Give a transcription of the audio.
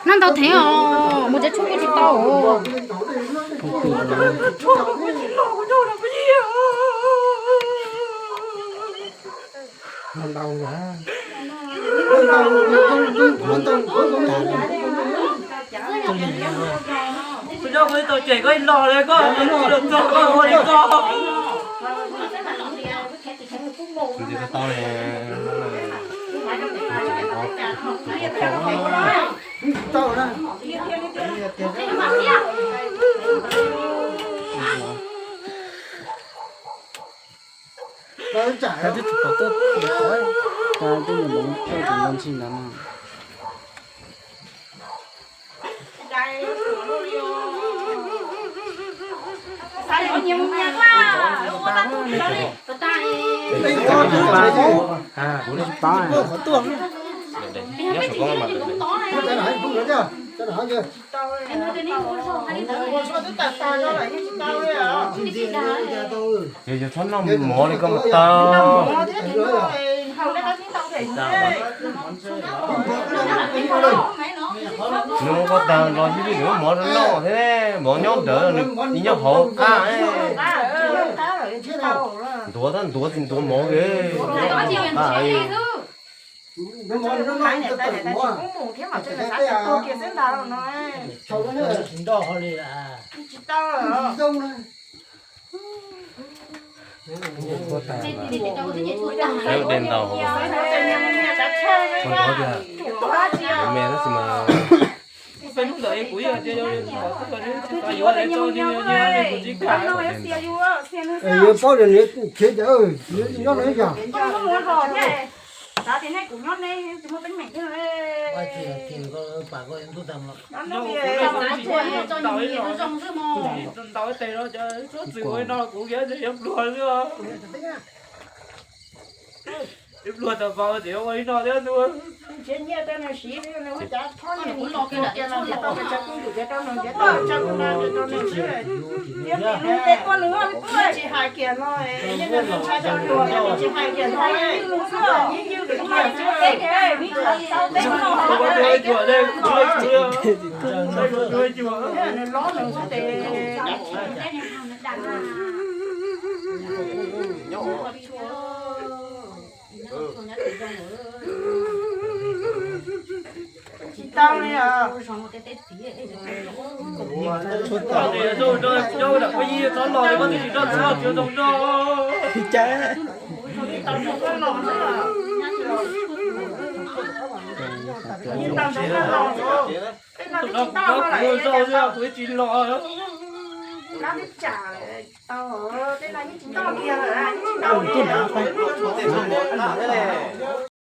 Nó đâu thế à? Một cái chút cái gì đâu. Không đâu nữa. Bây giờ với tôi trẻ có lò đấy có, được có đấy có. Thì nó to này. Tao đó. Nó chả. cái thứ có tốt được thôi cái tôi nhận bóng tôi chỉ làm xin lắm mà Sai có nhiều nhà quá. Đây con nó phải chứ. À, bố đi. to này Có tuồng. Nhớ phải có mặt được. Cái này không được chưa? Cái này chưa? Giờ giờ thoát nó mỏ đi con tao. Nó có tao lo chứ đi nữa mỏ nó thế mỏ nhóm đỡ đi nhau hộ ca ấy. Tua thì tua mỏ ghê. Nó ngon nó Cái ngon này tự tay này tự ta mua. chỉ cũng mù thế mà trên là sát cô kia xem tao nói Sau đó nữa. đỏ đi à chỉ tao rồi Dông này. Theo đèn tàu. Con có kìa. Mẹ nó gì mà. Phải lúc đợi cuối giờ chơi đâu đi. Tại vì để cho đi đi đi chỉ cả. Ê, bao giờ nữa chết rồi. Nó nói kìa. không muốn hỏi thế đó thì này cũng nhót này chúng nó tính mẹ thế ai này thì tiền có bà có em tôi tầm nó về Đợi tiền đó cho số tiền nó cũng ghé cho em luôn nữa. Em luôn tao vào thì ông ấy nó đấy luôn. trên nhà tên là xí thế này chả thoát nhà cũng lo cái là tao cái chắc cũng được cái tao nó cái tao chắc cũng là cái tao nó chứ em thì nó tết con nữa chỉ hai kiện thôi nhưng mà mình sai trong đồ em chỉ hai kiện thôi nhưng như cái kia chứ cái biết là sao tết nó Có đuôi chùa đây, đuôi chùa. Đây có đuôi chùa. nó ló nó số tiền tao này à Tao thì rồi là cái gì nó lòi có gì nó sao chưa đồng đâu. chết tao không có lòng nữa tao không có lòng nữa cái nào Nó cái tao lại cũng sao chứ với chị lò. nó biết trả tao đây là những tao kia là những tao kia